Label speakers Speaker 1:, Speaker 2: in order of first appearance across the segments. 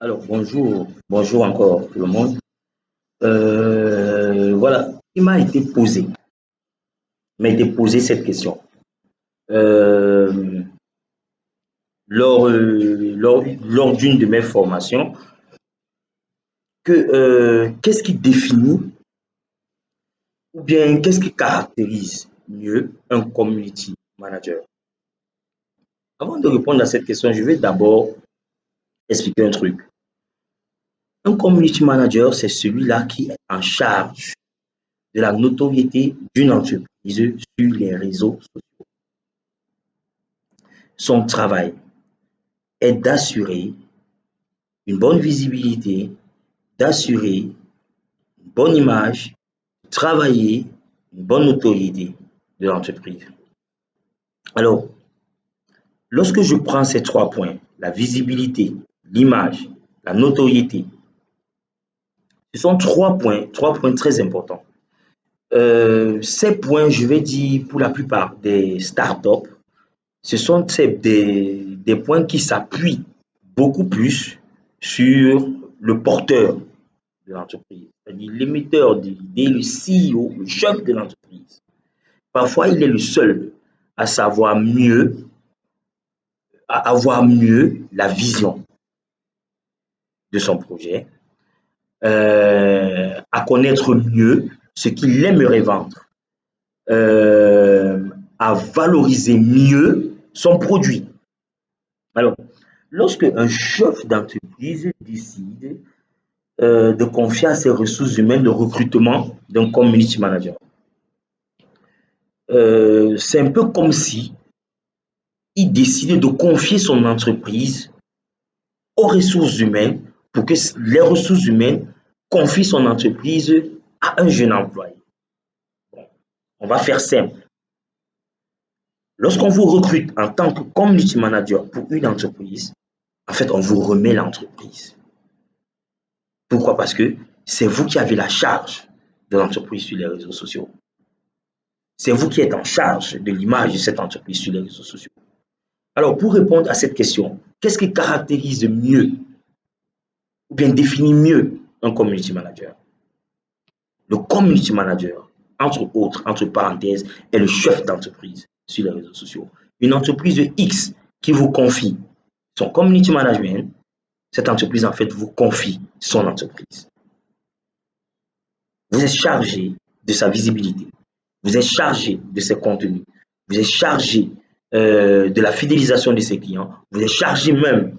Speaker 1: Alors, bonjour encore tout le monde. Voilà, il m'a été posé cette question. Euh, lors d'une de mes formations, qu'est-ce qui définit ou bien qu'est-ce qui caractérise mieux un community manager? Avant de répondre à cette question, je vais d'abord expliquer un truc. Un community manager, c'est celui-là qui est en charge de la notoriété d'une entreprise sur les réseaux sociaux. Son travail est d'assurer une bonne visibilité, d'assurer une bonne image, de travailler une bonne notoriété de l'entreprise. Alors, lorsque je prends ces 3 points, la visibilité, l'image, la notoriété, ce sont 3 points très importants. Ces points, je vais dire pour la plupart des startups, ce sont des points qui s'appuient beaucoup plus sur le porteur de l'entreprise, c'est-à-dire l'émetteur de l'idée, le CEO, le chef de l'entreprise. Parfois, il est le seul à savoir mieux, à avoir mieux la vision de son projet, à connaître mieux ce qu'il aimerait vendre, à valoriser mieux son produit. Alors, lorsque un chef d'entreprise décide de confier à ses ressources humaines le recrutement d'un community manager, c'est un peu comme si il décidait de confier son entreprise aux ressources humaines pour que les ressources humaines confient son entreprise à un jeune employé. Bon, on va faire simple. Lorsqu'on vous recrute en tant que community manager pour une entreprise, en fait, on vous remet l'entreprise. Pourquoi? Parce que c'est vous qui avez la charge de l'entreprise sur les réseaux sociaux. C'est vous qui êtes en charge de l'image de cette entreprise sur les réseaux sociaux. Alors, pour répondre à cette question, qu'est-ce qui caractérise mieux ou bien définit mieux un community manager? Le community manager, entre autres, entre parenthèses, est le chef d'entreprise sur les réseaux sociaux. Une entreprise de X qui vous confie son community management, cette entreprise, en fait, vous confie son entreprise. Vous êtes chargé de sa visibilité. Vous êtes chargé de ses contenus. Vous êtes chargé de la fidélisation de ses clients. Vous êtes chargé même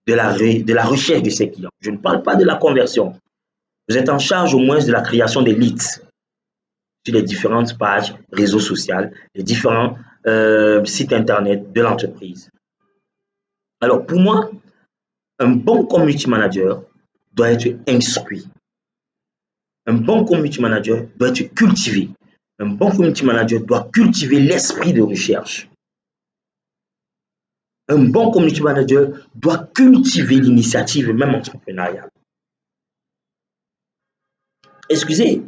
Speaker 1: de la recherche de ses clients. Je ne parle pas de la conversion. Vous êtes en charge au moins de la création des leads sur les différentes pages, réseaux sociaux, les différents sites internet de l'entreprise. Alors pour moi, un bon community manager doit être instruit. Un bon community manager doit être cultivé. Un bon community manager doit cultiver l'esprit de recherche. Un bon community manager doit cultiver l'initiative, même entrepreneuriale. Excusez,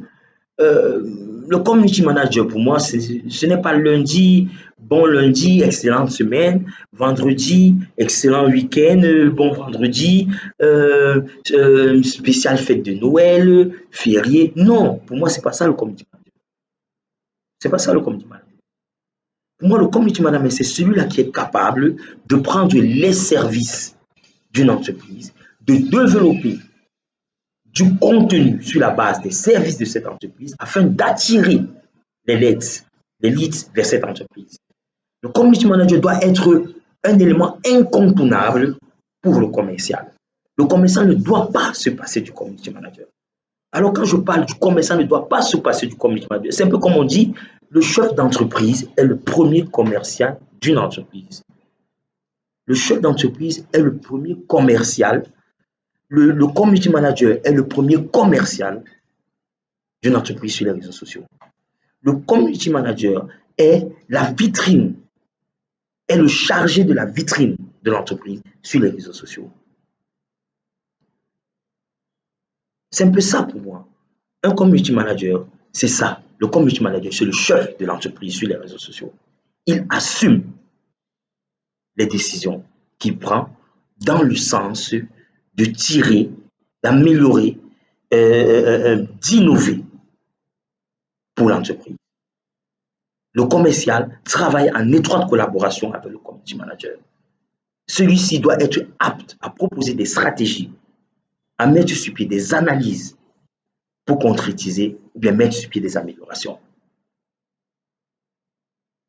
Speaker 1: le community manager pour moi, ce n'est pas lundi, bon lundi, excellente semaine, vendredi, excellent week-end, bon vendredi, spécial fête de Noël, férié. Non, pour moi, c'est pas ça le community manager. C'est pas ça le community manager. Pour moi, le community manager, c'est celui-là qui est capable de prendre les services d'une entreprise, de développer du contenu sur la base des services de cette entreprise afin d'attirer les leads vers cette entreprise. Le community manager doit être un élément incontournable pour le commercial. Le commercial ne doit pas se passer du community manager. Alors quand je parle du commercial ne doit pas se passer du community manager, c'est un peu comme on dit, le chef d'entreprise est le premier commercial d'une entreprise. Le chef d'entreprise est le premier commercial. Le community manager est le premier commercial d'une entreprise sur les réseaux sociaux. Le community manager est la vitrine, est le chargé de la vitrine de l'entreprise sur les réseaux sociaux. C'est un peu ça pour moi. Un community manager, c'est ça. Le community manager, c'est le chef de l'entreprise sur les réseaux sociaux. Il assume les décisions qu'il prend dans le sens de tirer, d'améliorer, d'innover pour l'entreprise. Le commercial travaille en étroite collaboration avec le community manager. Celui-ci doit être apte à proposer des stratégies, à mettre sur pied des analyses pour concrétiser ou bien mettre sur pied des améliorations.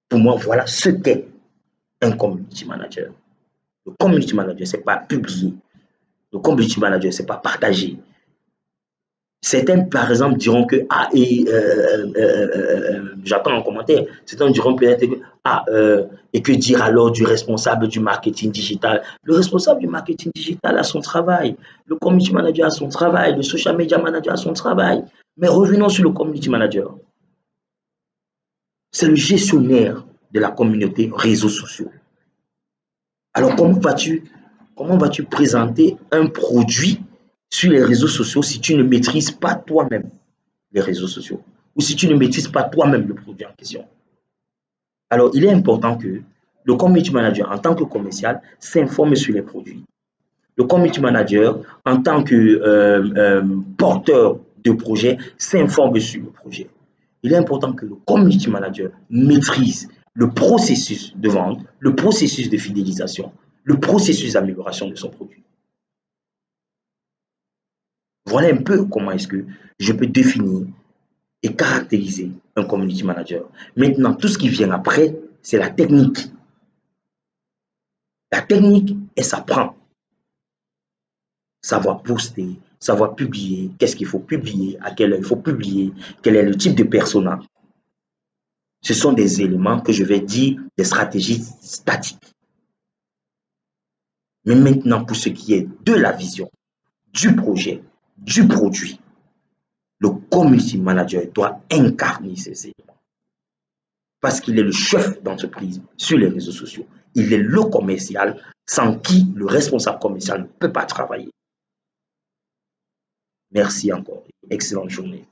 Speaker 1: Pour moi, voilà ce qu'est un community manager. Le community manager, ce n'est pas publier. Le community manager, ce n'est pas partager. Certains, par exemple, diront que j'attends un commentaire. Certains diront peut-être que et que dire alors du responsable du marketing digital? Le responsable du marketing digital a son travail, le community manager a son travail, le social media manager a son travail. Mais revenons sur le community manager. C'est le gestionnaire de la communauté réseaux sociaux. Alors, comment vas-tu présenter un produit sur les réseaux sociaux si tu ne maîtrises pas toi-même les réseaux sociaux ou si tu ne maîtrises pas toi-même le produit en question? Alors, il est important que le community manager, en tant que commercial, s'informe sur les produits. Le community manager, en tant que porteur de projet, s'informe sur le projet. Il est important que le community manager maîtrise le processus de vente, le processus de fidélisation, le processus d'amélioration de son produit. Voilà un peu comment est-ce que je peux définir et caractériser un community manager. Maintenant, tout ce qui vient après, c'est la technique. La technique, elle s'apprend. Savoir poster, savoir publier, qu'est-ce qu'il faut publier, à quelle heure il faut publier, quel est le type de persona. Ce sont des éléments que je vais dire des stratégies statiques. Mais maintenant, pour ce qui est de la vision, du projet, du produit, le community manager doit incarner ces éléments. Parce qu'il est le chef d'entreprise sur les réseaux sociaux. Il est le commercial sans qui le responsable commercial ne peut pas travailler. Merci encore. Excellente journée.